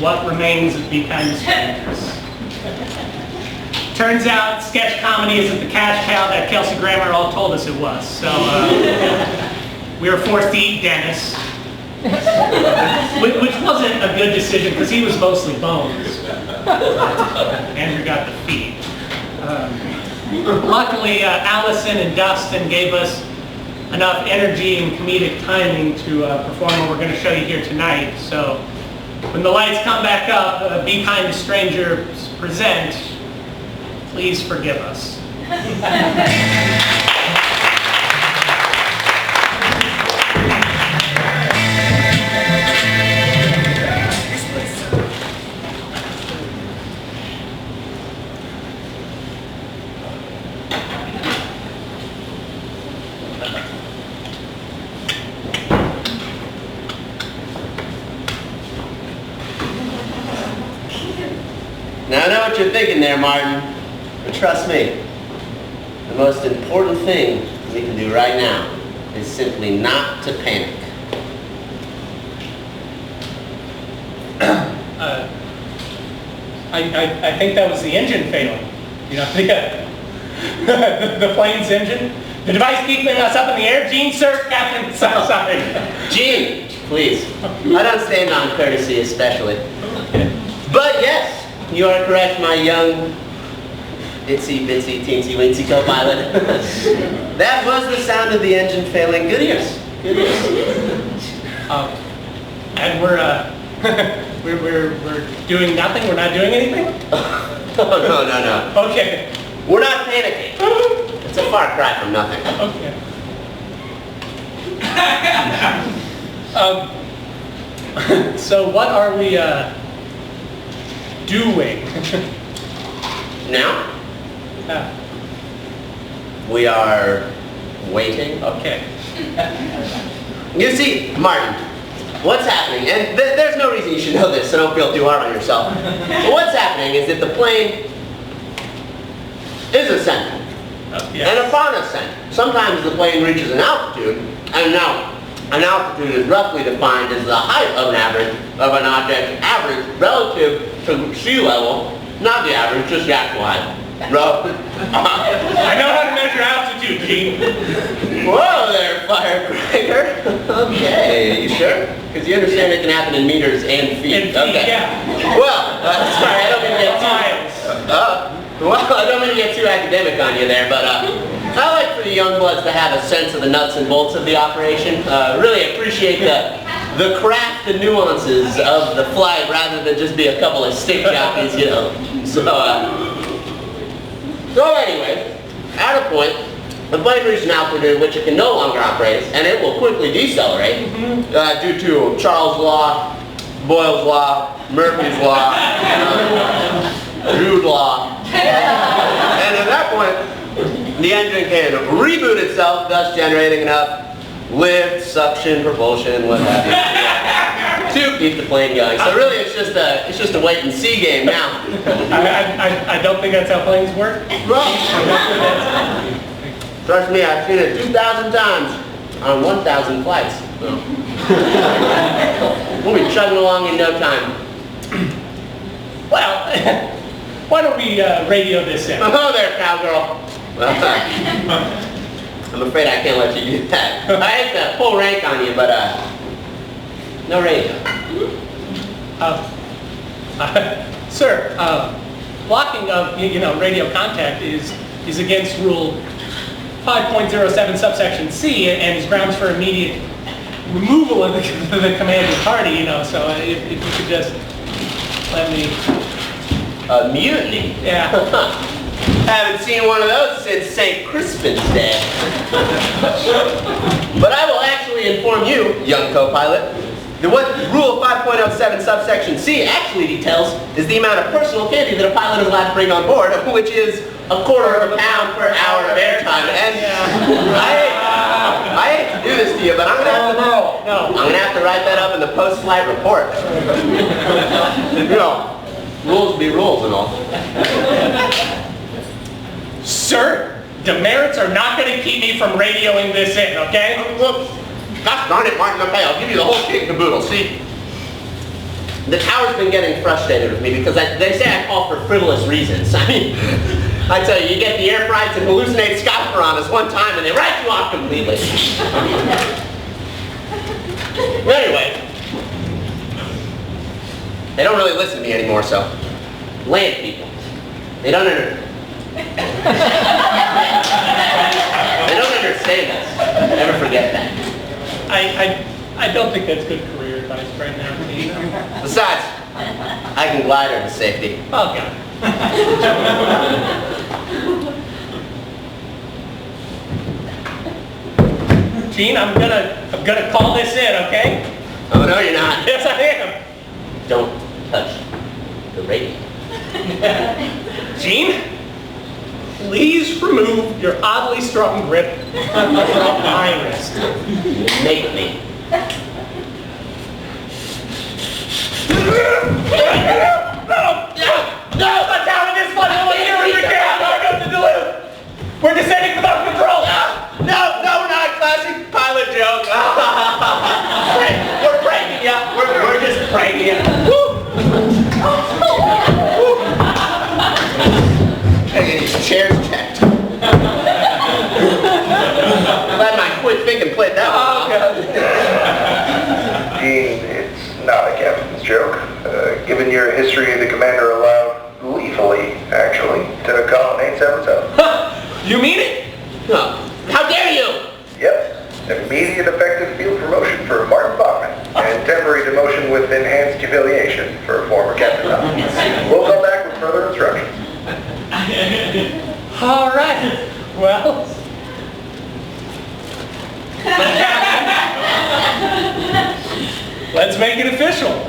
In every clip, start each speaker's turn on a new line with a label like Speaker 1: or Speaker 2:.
Speaker 1: what remains of Be Kind to Strangers. Turns out sketch comedy isn't the cash cow that Kelsey Grammer all told us it was. So we were forced to eat Dennis, which wasn't a good decision because he was mostly bones. Andrew got the feet. Luckily, Allison and Dustin gave us enough energy and comedic timing to perform what we're going to show you here tonight. So when the lights come back up, Be Kind to Strangers present Please Forgive Us.
Speaker 2: Now I know what you're thinking there, Martin, but trust me, the most important thing we can do right now is simply not to panic.
Speaker 1: I think that was the engine failing. You know, the plane's engine. The device keeping us up in the air. Gene, sir, Captain, sorry.
Speaker 2: Gene, please. I don't stand on courtesy especially. But yes, you are correct, my young, itsy bitsy teensy weensy co-pilot. That was the sound of the engine failing. Good ears. Good ears.
Speaker 1: And we're doing nothing. We're not doing anything.
Speaker 2: Oh, no.
Speaker 1: Okay.
Speaker 2: We're not panicking. It's a far cry from nothing.
Speaker 1: Okay. So what are we doing?
Speaker 2: Now? We are waiting.
Speaker 1: Okay.
Speaker 2: You see, Martin, what's happening, and there's no reason you should know this, so don't feel too hard on yourself. But what's happening is that the plane is ascending.
Speaker 1: Yes.
Speaker 2: And upon ascent, sometimes the plane reaches an altitude, and now an altitude is roughly defined as the height of an average of an object, average relative to sea level, not the average, just the actual height.
Speaker 1: I know how to measure altitude, Gene.
Speaker 2: Whoa there, firecracker. Okay, you sure? Because you understand it can happen in meters and feet.
Speaker 1: In feet,
Speaker 2: okay.
Speaker 1: yeah.
Speaker 2: Well, sorry, I don't mean to get too academic on you there, but I like for the young bloods to have a sense of the nuts and bolts of the operation. Really appreciate the craft and nuances of the flight rather than just be a couple of stick jockeys, you know. So anyway, at a point, the plane reaches an altitude at which it can no longer operate, and it will quickly decelerate due to Charles' Law, Boyle's Law, Murphy's Law, Jude's Law. And at that point, the engine can reboot itself, thus generating enough lift, suction, propulsion, what have you, to keep the plane going. So really, it's just a wait and see game now.
Speaker 1: I don't think that's how planes work.
Speaker 2: Trust me, I've seen it 2,000 times on 1,000 flights. So. We'll be chugging along in no time.
Speaker 1: Well, why don't we radio this in?
Speaker 2: Oh there, cowgirl. I'm afraid I can't let you do that. I hate to pull rank on you, but no radio.
Speaker 1: Sir, blocking of radio contact is against Rule 5.07 subsection C and is grounds for immediate removal of the commanding party. You know, so if you could just let me.
Speaker 2: Mutiny.
Speaker 1: Yeah.
Speaker 2: Haven't seen one of those since St. Crispin's Day. But I will actually inform you, young co-pilot, that what Rule 5.07 subsection C actually details is the amount of personal candy that a pilot is allowed to bring on board, which is a quarter of a pound per hour of airtime. And I hate to do this to you, but I'm gonna have to I'm gonna have to write that up in the post-flight report. You know, rules be rules and all.
Speaker 1: Sir, demerits are not going to keep me from radioing this in, okay?
Speaker 2: Look, gosh darn it, Martin, okay, I'll give you the whole kit and caboodle, see? The tower's been getting frustrated with me because they say I call for frivolous reasons. I mean, I tell you get the air fries and hallucinate sky piranhas one time and they write you off completely. Anyway, they don't really listen to me anymore, so land people. They don't understand us. Never forget that.
Speaker 1: I don't think that's good career advice right now, Dean.
Speaker 2: Besides, I can glide her to safety.
Speaker 1: Oh, God. Gene, I'm gonna call this in, okay?
Speaker 2: Oh, no, you're not.
Speaker 1: Yes, I am.
Speaker 2: Don't touch the radio.
Speaker 1: Gene, please remove your oddly strong grip from my wrist.
Speaker 2: Make me.
Speaker 1: No! Let's have this fun! We're descending without control!
Speaker 2: No, not a classic pilot joke. We're pranking ya. We're just pranking ya. Hey, these chairs checked. Glad my quick thinking played that one.
Speaker 1: Oh, God.
Speaker 3: Gene, it's not a captain's joke. Given your history, the commander allowed, gleefully, actually, to colonnade Severtown.
Speaker 1: You mean it?
Speaker 2: No. How dare you?
Speaker 3: Yep. Immediate effective field promotion for Martin Bachman, and temporary demotion with enhanced humiliation for former Captain Hopkins. We'll come back with further instructions.
Speaker 1: All right. Well. Let's make it official.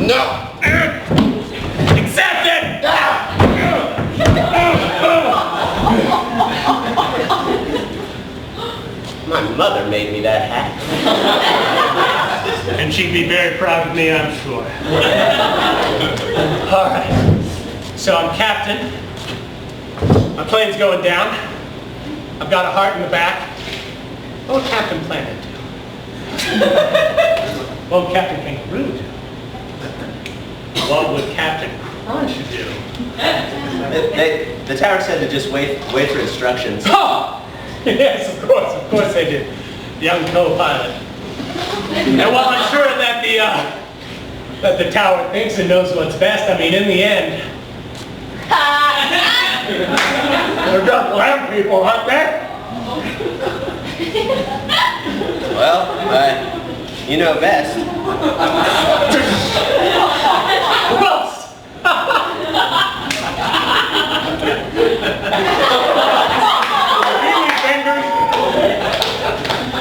Speaker 2: No.
Speaker 1: Accepted!
Speaker 2: My mother made me that hat.
Speaker 1: And she'd be very proud of me, I'm sure. All right. So I'm captain. My plane's going down. I've got a heart in the back. What would Captain Planet do? What would Captain Kangaroo do? What would Captain Crunch do?
Speaker 2: The tower said to just wait for instructions.
Speaker 1: Oh! Yes, of course they did. Young co-pilot. And while I'm sure that the tower thinks it knows what's best, I mean, in the end, they're just lamb people, aren't they?
Speaker 2: Well, you know best.
Speaker 1: Gross! Really, fingers?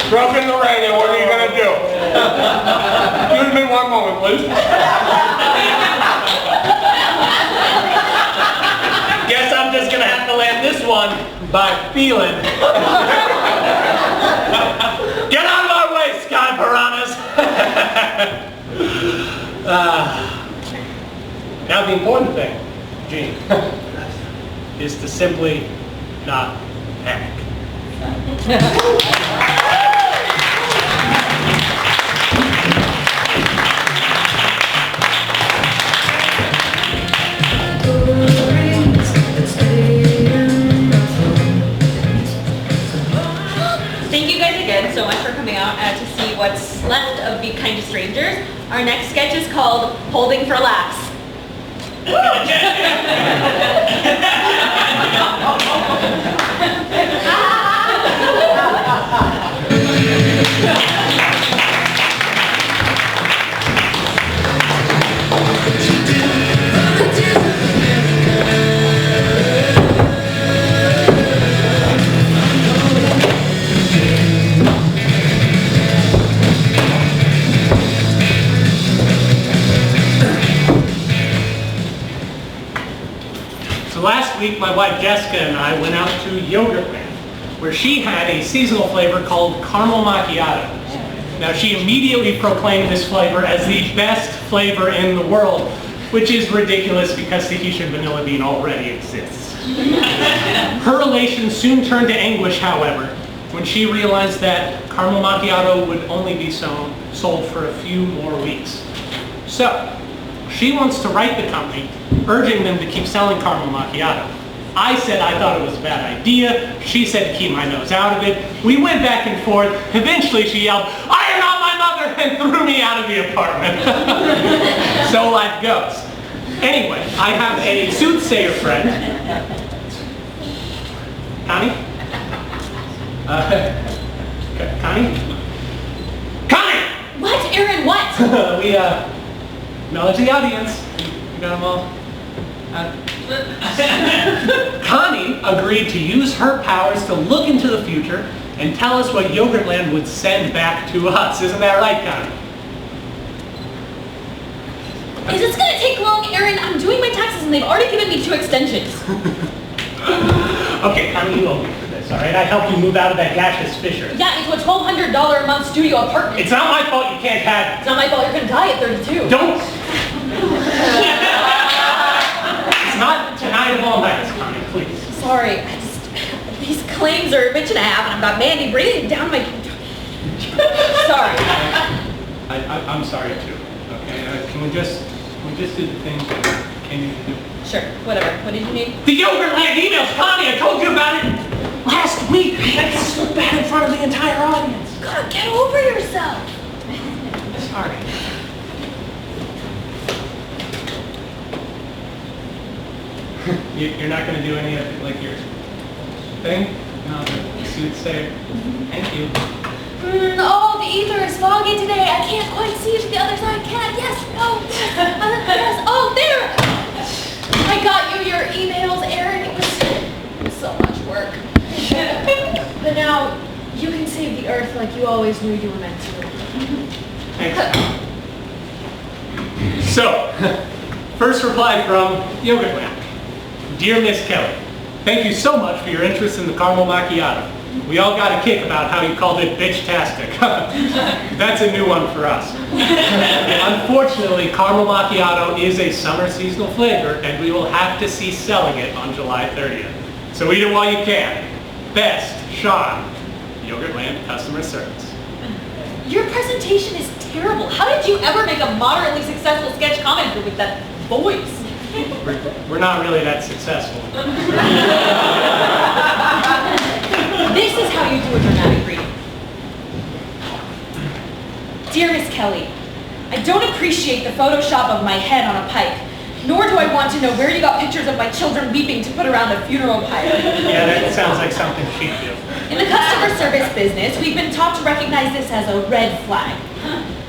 Speaker 1: Broken the radio, what are you going to do? Excuse me one moment, please. Guess I'm just going to have to land this one by feeling. Get out of my way, sky piranhas! Now the important thing, Gene, is to simply not panic.
Speaker 4: Thank you guys again so much for coming out to see what's left of Be Kind to Strangers. Our next sketch is called Holding for Laughs.
Speaker 1: So last week, my wife Jessica and I went out to Yogurt Man, where she had a seasonal flavor called caramel macchiato. Now she immediately proclaimed this flavor as the best flavor in the world, which is ridiculous because Tahitian vanilla bean already exists. Her relations soon turned to anguish, however, when she realized that caramel macchiato would only be sold for a few more weeks. So, she wants to write the company, urging them to keep selling caramel macchiato. I said I thought it was a bad idea. She said to keep my nose out of it. We went back and forth. Eventually she yelled, "I am not my mother!" and threw me out of the apartment. So life goes. Anyway, I have a soothsayer friend. Connie? Connie? Connie!
Speaker 4: What, Aaron, what?
Speaker 1: We acknowledge the audience. You got them all. Connie agreed to use her powers to look into the future and tell us what Yogurtland would send back to us. Isn't that right, Connie?
Speaker 4: Is this gonna take long, Aaron? I'm doing my taxes and they've already given me 2 extensions.
Speaker 1: Okay, Connie, you owe me for this, all right? I helped you move out of that gaseous fissure.
Speaker 4: Yeah, into a $1,200 a month studio apartment.
Speaker 1: It's not my fault you can't have it.
Speaker 4: It's not my fault you're gonna die at 32.
Speaker 1: Don't! It's not tonight of all nights, Connie, please.
Speaker 4: Sorry, these claims are a bitch and a half and I've got Mandy breathing down my... Sorry.
Speaker 1: I'm sorry too, okay? Can we just do the thing that came in to do?
Speaker 4: Sure, whatever. What did you need?
Speaker 1: The Yogurtland emails, Connie, I told you about it last week. That's so bad in front of the entire audience.
Speaker 4: God, get over yourself.
Speaker 1: Sorry. You're not going to do any of it, like your thing? No, the soothsayer. Thank you.
Speaker 4: Oh, the ether is foggy today. I can't quite see to the other side. Can I? Yes. Oh, yes. Oh, there. I got you your emails, Aaron. It was so much work. But now you can save the earth like you always knew you were meant to.
Speaker 1: Thanks. So, first reply from Yogurtland. Dear Miss Kelly, thank you so much for your interest in the caramel macchiato. We all got a kick about how you called it bitch-tastic. That's a new one for us. Unfortunately, caramel macchiato is a summer seasonal flavor, and we will have to cease selling it on July 30th. So eat it while you can. Best, Sean, Yogurtland Customer Service.
Speaker 4: Your presentation is terrible. How did you ever make a moderately successful sketch comic group with that voice?
Speaker 1: We're not really that successful.
Speaker 4: This is how you do a dramatic reading. Dear Miss Kelly, I don't appreciate the Photoshop of my head on a pike, nor do I want to know where you got pictures of my children weeping to put around a funeral pyre.
Speaker 1: Yeah, that sounds like something she'd do.
Speaker 4: In the customer service business, we've been taught to recognize this as a red flag.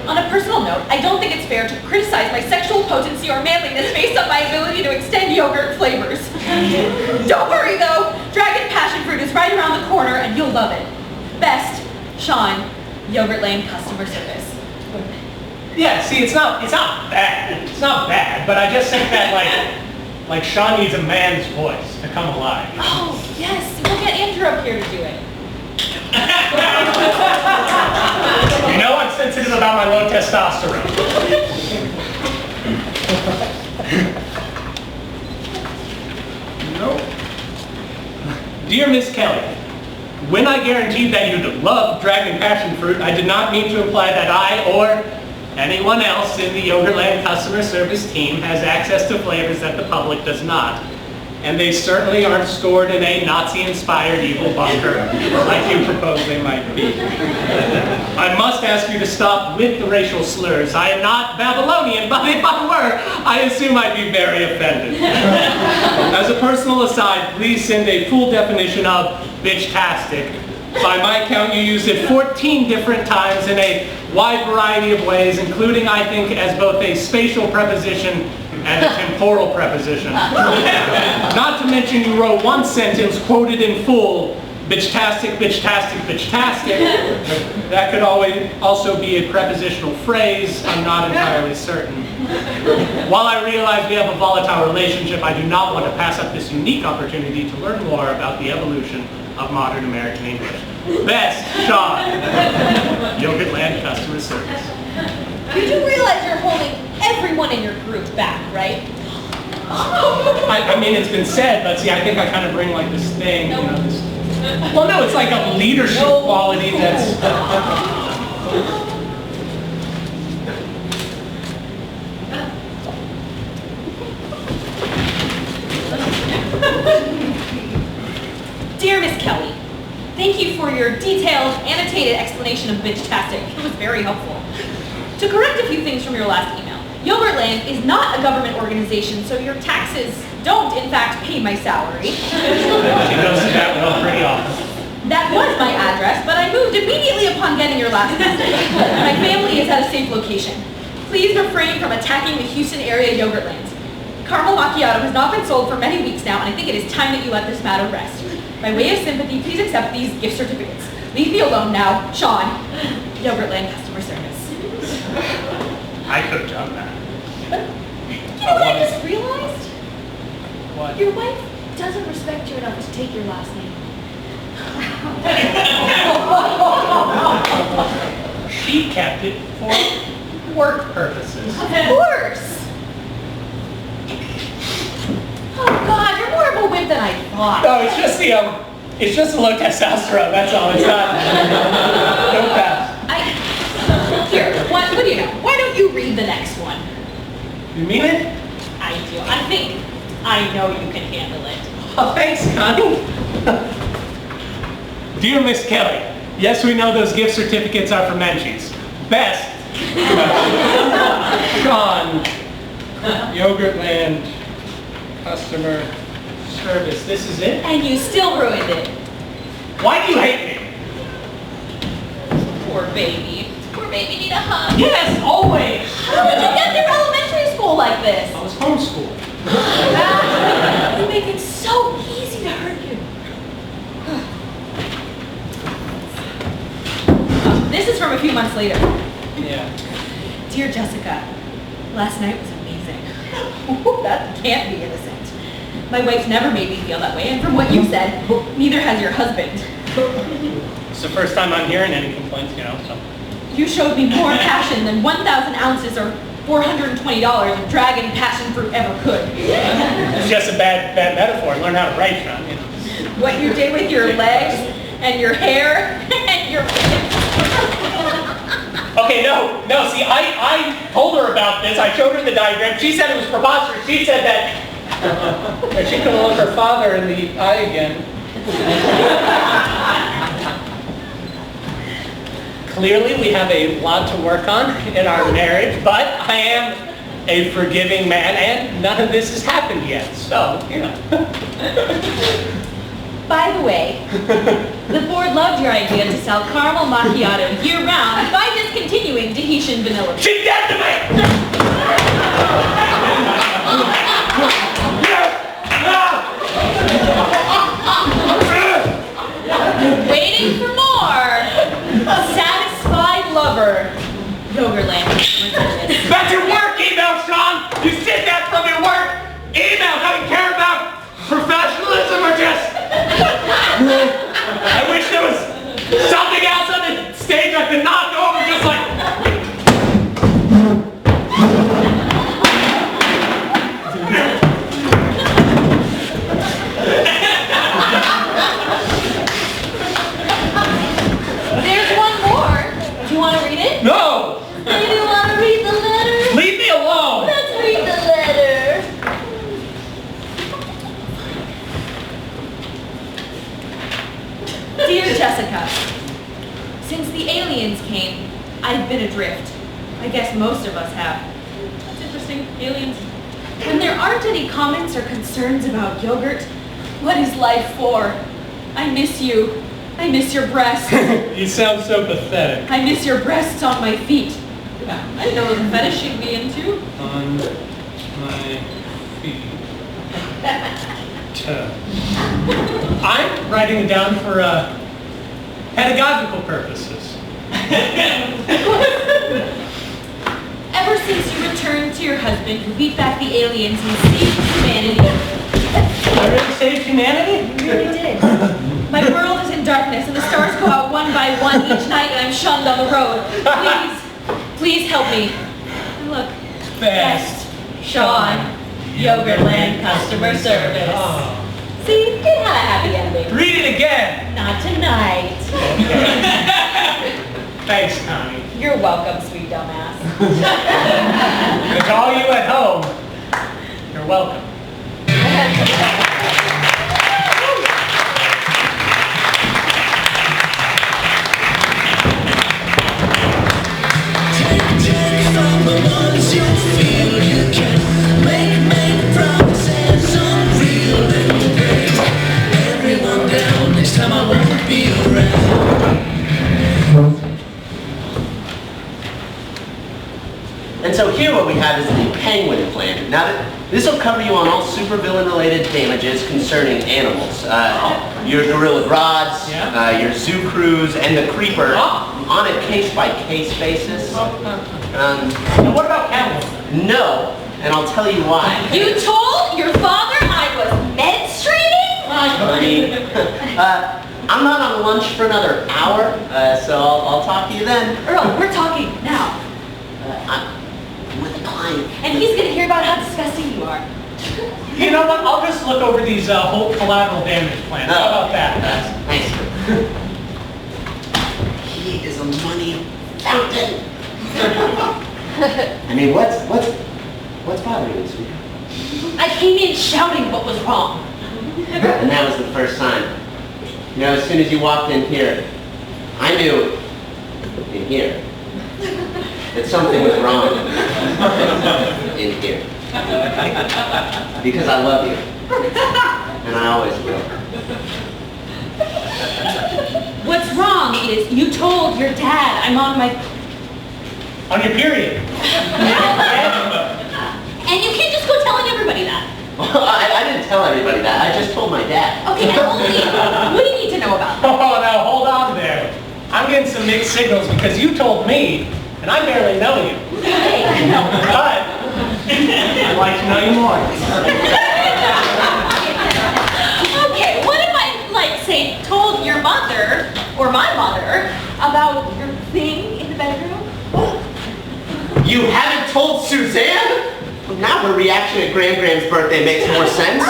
Speaker 4: On a personal note, I don't think it's fair to criticize my sexual potency or manliness based on my ability to extend yogurt flavors. Don't worry though, Dragon Passion Fruit is right around the corner and you'll love it. Best, Sean, Yogurtland Customer Service.
Speaker 1: Yeah, see, it's not bad. It's not bad, but I just think that like Sean needs a man's voice to come alive.
Speaker 4: Oh, yes, we'll get Andrew up here to do it.
Speaker 1: You know I'm sensitive about my low testosterone. No. Dear Miss Kelly, when I guaranteed that you'd love Dragon Passion Fruit, I did not mean to imply that I or anyone else in the Yogurtland customer service team has access to flavors that the public does not. And they certainly aren't stored in a Nazi-inspired evil bunker like you propose they might be. I must ask you to stop with the racial slurs. I am not Babylonian, but if I were, I assume I'd be very offended. As a personal aside, please send a full definition of bitch-tastic. By my count, you used it 14 different times in a wide variety of ways, including, I think, as both a spatial preposition and a temporal preposition. Not to mention you wrote one sentence quoted in full, bitch-tastic, bitch-tastic, bitch-tastic. That could also be a prepositional phrase, I'm not entirely certain. While I realize we have a volatile relationship, I do not want to pass up this unique opportunity to learn more about the evolution of modern American English. Best, Sean, Yogurtland Customer Service.
Speaker 4: You do realize you're holding everyone in your group back, right?
Speaker 1: I mean, it's been said, but see, I think I kind of bring like this thing, you know, this, well, no, it's like a leadership quality that's...
Speaker 4: Dear Miss Kelly, thank you for your detailed, annotated explanation of bitch-tastic. It was very helpful. To correct a few things from your last email, Yogurtland is not a government organization, so your taxes don't, in fact, pay my salary.
Speaker 1: She goes to that well pretty often.
Speaker 4: That was my address, but I moved immediately upon getting your last message. My family is at a safe location. Please refrain from attacking the Houston area Yogurtlands. Caramel macchiato has not been sold for many weeks now, and I think it is time that you let this matter rest. By way of sympathy, please accept these gift certificates. Leave me alone now. Sean, Yogurtland customer service.
Speaker 1: I could have done that.
Speaker 4: You know what I just realized?
Speaker 1: What?
Speaker 4: Your wife doesn't respect you enough to take your last name.
Speaker 1: She kept it for work purposes.
Speaker 4: Of course. Oh God, you're more of a wimp than I thought.
Speaker 1: No, it's just the low testosterone, that's all. It's not, don't pass.
Speaker 4: Here, what do you know? Why don't you read the next one?
Speaker 1: You mean it?
Speaker 4: I do. I think I know you can handle it.
Speaker 1: Oh, thanks, Connie. Dear Miss Kelly, yes, we know those gift certificates are for Menchie's. Best, Sean, Yogurtland, customer service. This is it?
Speaker 4: And you still ruined it.
Speaker 1: Why do you hate me?
Speaker 4: Poor baby. Poor baby need a hug.
Speaker 1: Yes, always.
Speaker 4: How did you get through elementary school like this?
Speaker 1: I was homeschooled.
Speaker 4: You make it so easy to hurt you. This is from a few months later.
Speaker 1: Yeah.
Speaker 4: Dear Jessica, last night was amazing. That can't be innocent. My wife's never made me feel that way, and from what you said, neither has your husband.
Speaker 1: It's the first time I'm hearing any complaints, you know, so.
Speaker 4: You showed me more passion than 1,000 ounces or $420 of dragon passion fruit ever could.
Speaker 1: It's just a bad metaphor. Learn how to write, Sean, you know.
Speaker 4: What you did with your legs and your hair and your...
Speaker 1: Okay, no, see, I told her about this. I showed her the diagram. She said it was preposterous. She said that she couldn't look her father in the eye again. Clearly, we have a lot to work on in our marriage, but I am a forgiving man, and none of this has happened yet, so, you know.
Speaker 4: By the way, the board loved your idea to sell caramel macchiato year-round by discontinuing Tahitian vanilla.
Speaker 1: She's dead to me!
Speaker 4: Waiting for more. Satisfied lover. Yogurtland.
Speaker 1: That's your work email, Sean! You sit that from your work email! Don't you care about professionalism or just... I wish there was something else on the stage I could knock over just like...
Speaker 4: There's one more. Do you want to read it?
Speaker 1: No!
Speaker 4: Do you want to read the letter?
Speaker 1: Leave me alone!
Speaker 4: Let's read the letter. Dear Jessica, since the aliens came, I've been adrift. I guess most of us have. That's interesting, aliens. When there aren't any comments or concerns about yogurt, what is life for? I miss you. I miss your breasts.
Speaker 1: You sound so pathetic.
Speaker 4: I miss your breasts on my feet. I know the fetish you'd be into.
Speaker 1: On my feet. I'm writing it down for pedagogical purposes.
Speaker 4: Ever since you returned to your husband who beat back the aliens and saved humanity.
Speaker 1: I really saved humanity?
Speaker 4: You really did. My world is in darkness and the stars go out one by one each night and I'm shunned on the road. Please help me. And look,
Speaker 1: Best.
Speaker 4: Sean, Yogurtland customer service.
Speaker 1: Oh.
Speaker 4: See, it had a happy ending.
Speaker 1: Read it again.
Speaker 4: Not tonight.
Speaker 1: Thanks, Connie.
Speaker 4: You're welcome, sweet dumbass.
Speaker 1: And to all you at home, you're welcome.
Speaker 2: And so here what we have is the Penguin Plan. Now, this will cover you on all supervillain-related damages concerning animals. Your gorilla rods, your zoo cruise, and the creeper on a case-by-case basis.
Speaker 1: And what about Catwoman?
Speaker 2: No, and I'll tell you why.
Speaker 4: You told your father I was menstruating?
Speaker 2: Honey, I'm not on lunch for another hour, so I'll talk to you then.
Speaker 4: Earl, we're talking now.
Speaker 2: I'm with a client.
Speaker 4: And he's gonna hear about how disgusting you are.
Speaker 1: You know what? I'll just look over these whole collateral damage plans. How about that?
Speaker 2: Thanks. He is a money fountain. I mean, what's bothering you, sweetheart?
Speaker 4: I came in shouting what was wrong.
Speaker 2: And that was the first sign. You know, as soon as you walked in here, I knew in here that something was wrong in here. Because I love you. And I always will.
Speaker 4: What's wrong is you told your dad I'm on my...
Speaker 1: On your period.
Speaker 4: And you can't just go telling everybody that.
Speaker 2: Well, I didn't tell everybody that. I just told my dad.
Speaker 4: Okay, and only what do you need to know about?
Speaker 1: Oh, now hold on there. I'm getting some mixed signals because you told me, and I barely know you.
Speaker 4: Hey,
Speaker 1: But I'd like to know you more.
Speaker 4: okay, what if I, like, say, told your mother, or my mother, about your thing in the bedroom?
Speaker 2: You haven't told Suzanne? Well, now her reaction at Gram's birthday makes more sense.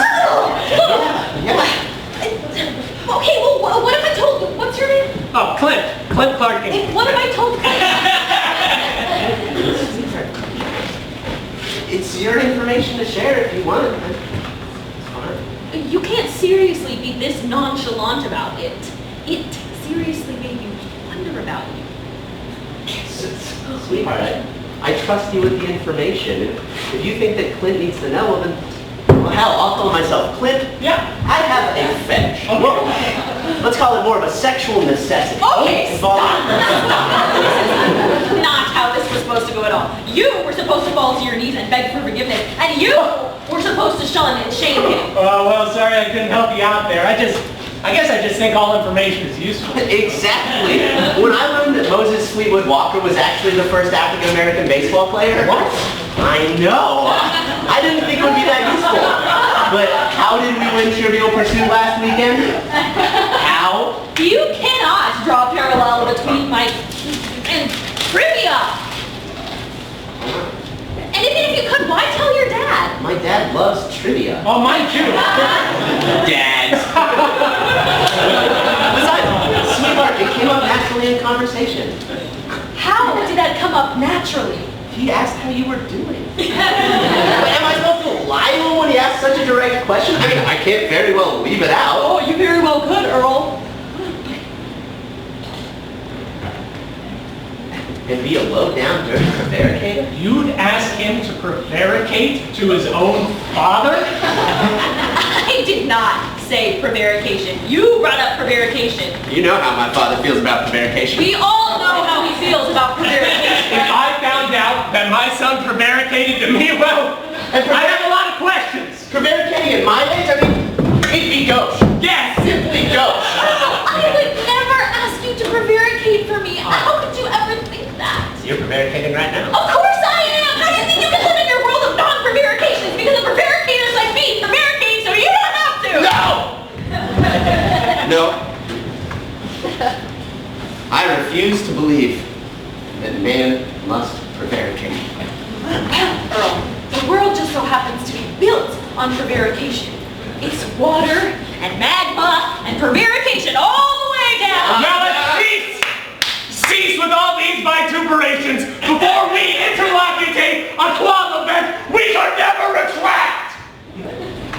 Speaker 2: Yeah.
Speaker 4: Okay, well, what if I told, what's your name?
Speaker 1: Oh, Clint Clark.
Speaker 4: Hey, what if I told
Speaker 2: It's your information to share if you want it. It's fine.
Speaker 4: You can't seriously be this nonchalant about it. It seriously made you wonder about you.
Speaker 2: Sweetheart, I trust you with the information. If you think that Clint needs to know, well then, well, hell, I'll call myself Clint.
Speaker 1: Yeah.
Speaker 2: I have a fetish.
Speaker 1: Okay.
Speaker 2: Well, let's call it more of a sexual necessity.
Speaker 4: Okay,
Speaker 2: Involving-
Speaker 4: This is not how this was supposed to go at all. You were supposed to fall to your knees and beg for forgiveness, and you were supposed to shun and shame him.
Speaker 1: Oh, well, sorry I couldn't help you out there. I guess I just think all information is useful.
Speaker 2: Exactly. When I learned that Moses Fleetwood Walker was actually the first African-American baseball player.
Speaker 1: What?
Speaker 2: I know. I didn't think it would be that useful. But how did we win Trivial Pursuit last weekend? How?
Speaker 4: You cannot draw a parallel between my and trivia. And even if you could, why tell your dad?
Speaker 2: My dad loves trivia.
Speaker 1: Oh, mine too.
Speaker 2: Dads. Besides, sweetheart, it came up naturally in conversation.
Speaker 4: How did that come up naturally?
Speaker 2: He asked how you were doing. But am I supposed to lie to him when he asks such a direct question? I mean, I can't very well leave it out.
Speaker 4: Oh, you very well could, Earl.
Speaker 2: And be a low-down, dirty prevaricator?
Speaker 1: You'd ask him to prevaricate to his own father?
Speaker 4: I did not say prevarication. You brought up prevarication.
Speaker 2: You know how my father feels about prevarication.
Speaker 4: We all know how he feels about prevarication.
Speaker 1: If I found out that my son prevaricated to me, well, I have a lot of questions.
Speaker 2: Prevaricating at my age? I mean, it'd be gauche.
Speaker 1: Yes!
Speaker 2: Simply gauche.
Speaker 4: I would never ask you to prevaricate for me. How could you ever think that?
Speaker 2: You're prevaricating right now.
Speaker 4: Of course I am! How do you think you can live in your world of non-prevarications? Because of prevaricators like me prevaricate so you don't have to!
Speaker 2: No! I refuse to believe that man must prevaricate.
Speaker 4: Well, Earl, the world just so happens to be built on prevarication. It's water and magma and prevarication all the way down.
Speaker 5: Now let's cease! Cease with all these vituperations before we interlocute a qual event we could never retract!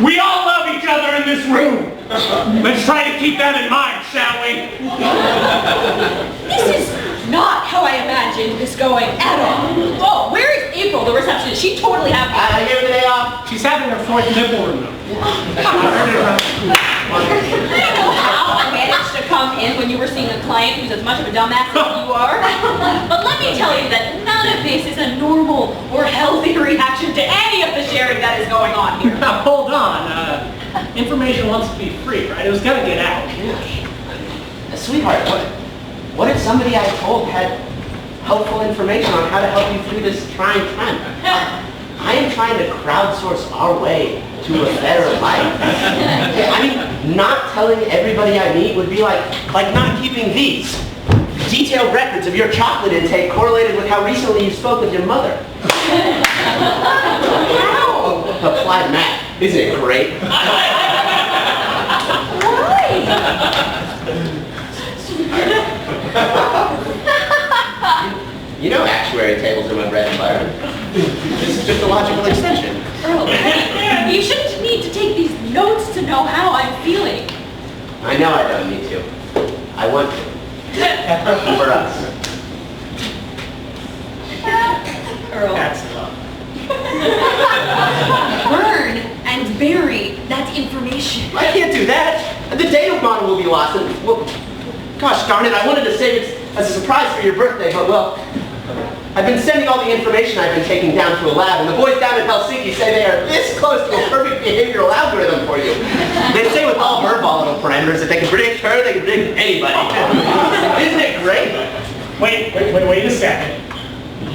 Speaker 5: We all love each other in this room. Let's try to keep that in mind, shall we?
Speaker 4: This is not how I imagined this going at all. Oh, where is April, the receptionist? She totally happy.
Speaker 2: I give the day off.
Speaker 1: She's having her fourth nipple removed.
Speaker 4: I know how I managed to come in when you were seeing a client who's as much of a dumbass as you are. But let me tell you that none of this is a normal or healthy reaction to any of the sharing that is going on here.
Speaker 1: Now, hold on. Information wants to be free, right? It was gonna get out.
Speaker 2: Sweetheart, what if somebody I told had helpful information on how to help you through this trying time? I am trying to crowdsource our way to a better life. I mean, not telling everybody I meet would be like not keeping these detailed records of your chocolate intake correlated with how recently you spoke with your mother.
Speaker 4: Wow.
Speaker 2: Applied math. Isn't it great? You know actuary tables are my bread and butter. This is just a logical extension.
Speaker 4: Earl, you shouldn't need to take these notes to know how I'm feeling.
Speaker 2: I know I don't need to. I want to. For us.
Speaker 4: Earl.
Speaker 1: That's love.
Speaker 4: Burn and bury that information.
Speaker 2: I can't do that. The data model will be lost. And, well, gosh darn it, I wanted to save it as a surprise for your birthday, but well, I've been sending all the information I've been taking down to a lab, and the boys down in Helsinki say they are this close to a perfect behavioral algorithm for you. They say with all her volatile parameters that they can predict her, they can predict anybody. Isn't it great?
Speaker 5: Wait a second.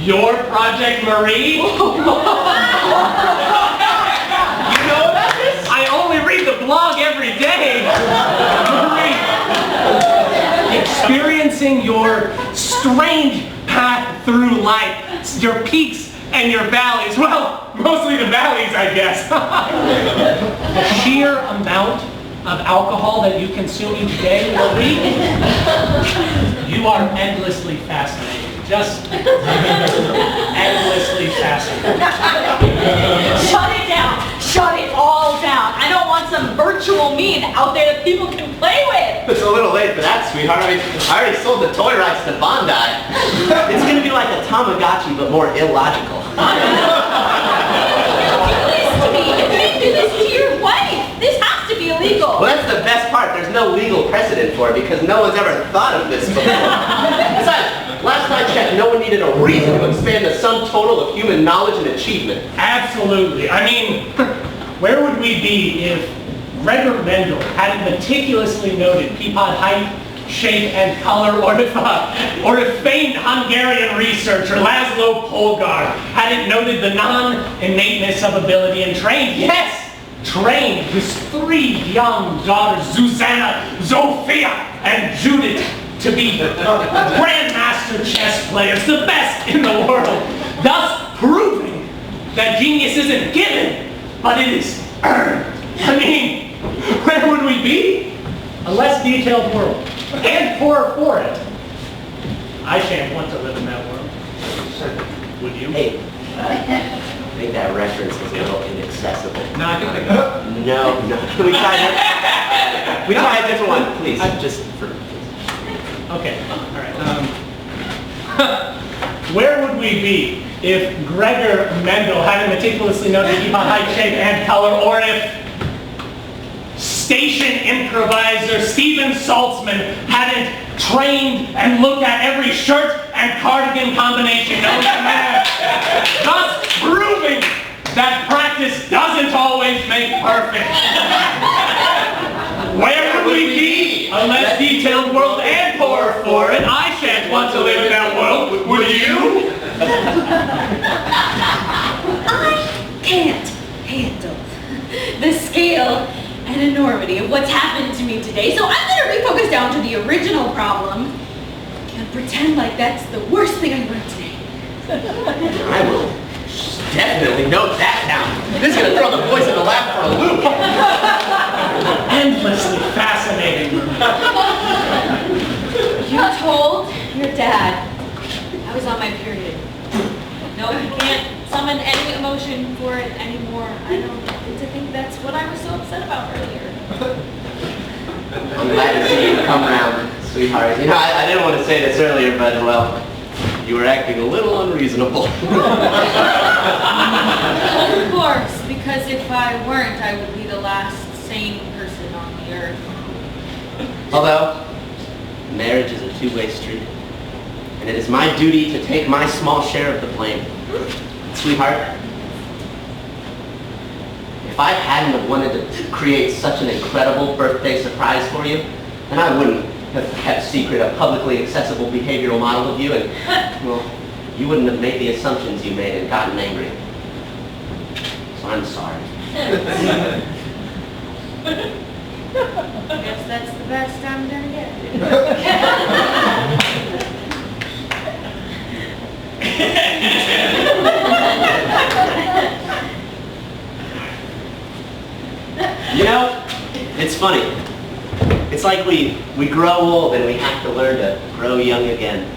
Speaker 5: Your Project Marie?
Speaker 2: You know about this?
Speaker 5: I only read the blog every day. Marie, experiencing your strange path through life, your peaks and your valleys. Well, mostly the valleys, I guess.
Speaker 1: The sheer amount of alcohol that you consume each day or week, you are endlessly fascinating. Just endlessly fascinating.
Speaker 4: Shut it down. Shut it all down. I don't want some virtual mean out there that people can play with.
Speaker 2: It's a little late for that, sweetheart. I mean, I already sold the toy rights to Bondi. It's going to be like a Tamagotchi, but more illogical.
Speaker 4: You do this to me. You can't do this to your wife. This has to be illegal.
Speaker 2: Well, that's the best part. There's no legal precedent for it because no one's ever thought of this before. Besides, last I checked, no one needed a reason to expand the sum total of human knowledge and achievement.
Speaker 1: Absolutely. I mean, where would we be if Gregor Mendel hadn't meticulously noted peapod height, shape, and color, or if famed Hungarian researcher Laszlo Polgar hadn't noted the non-innateness of ability and trained his 3 young daughters, Zuzanna, Zofia, and Judith, to be grandmaster chess players, the best in the world, thus proving that genius isn't given, but it is earned. I mean, where would we be? A less detailed world, and poorer for it. I shan't want to live in that world. Would you?
Speaker 2: Hey, I think that reference is a little inaccessible.
Speaker 1: No, I think they got it.
Speaker 2: No. We try a different one, please. Just for...
Speaker 1: Okay, all right. Where would we be if Gregor Mendel hadn't meticulously noted peapod height, shape, and color, or if station improviser Stephen Saltzman hadn't trained and looked at every shirt and cardigan combination known to man, thus proving that practice doesn't always make perfect. Where would we be? A less detailed world and poorer for it. I shan't want to live in that world. Would you?
Speaker 4: I can't handle the scale and enormity of what's happened to me today, so I'm going to refocus down to the original problem and pretend like that's the worst thing I learned today.
Speaker 2: I will Definitely note that down. This is gonna throw the boys in the lab for a loop.
Speaker 1: Endlessly fascinating.
Speaker 4: You told your dad I was on my period. No, he can't summon any emotion for it anymore. I don't get to think that's what I was so upset about earlier.
Speaker 2: I'm glad to see you come around, sweetheart. You know, I didn't want to say this earlier, but, well, you were acting a little unreasonable.
Speaker 4: Of course, because if I weren't, I would be the last sane person on the earth.
Speaker 2: Although, marriage is a two-way street, and it is my duty to take my small share of the blame. Sweetheart, if I hadn't have wanted to create such an incredible birthday surprise for you, then I wouldn't have kept secret a publicly accessible behavioral model of you, and, well, you wouldn't have made the assumptions you made and gotten angry. So I'm sorry.
Speaker 4: I guess that's the best I'm gonna get.
Speaker 2: You know, it's funny. It's like we grow old and we have to learn to grow young again.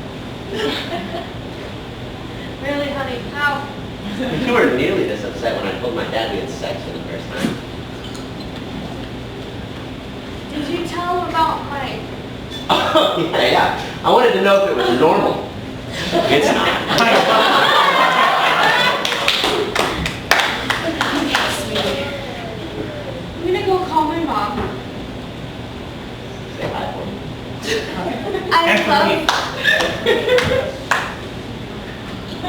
Speaker 4: Really, honey? How?
Speaker 2: You weren't nearly this upset when I told my dad we had sex for the first time.
Speaker 4: Did you tell him about my...
Speaker 2: Oh, yeah. I wanted to know if it was normal. It's not.
Speaker 4: Okay, sweetie. I'm gonna go call my mom.
Speaker 2: Say hi for me.
Speaker 4: I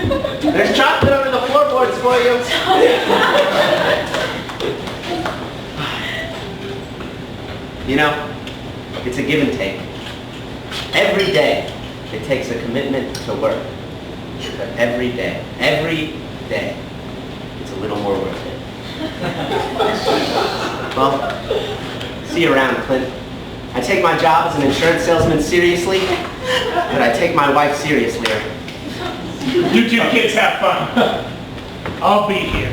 Speaker 4: love...
Speaker 2: There's chocolate over the floorboards for you. You know, it's a give and take. Every day, it takes a commitment to work. But every day, it's a little more worth it. Well, see you around, Clint. I take my job as an insurance salesman seriously, but I take my wife seriously.
Speaker 5: You two kids have fun. I'll be here.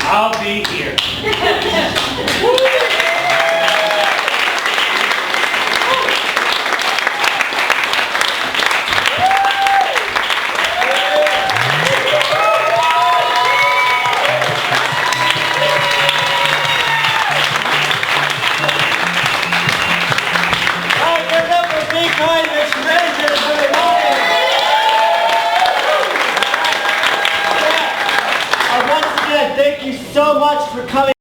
Speaker 5: I'll be here.
Speaker 6: Once again, thank you so much for coming.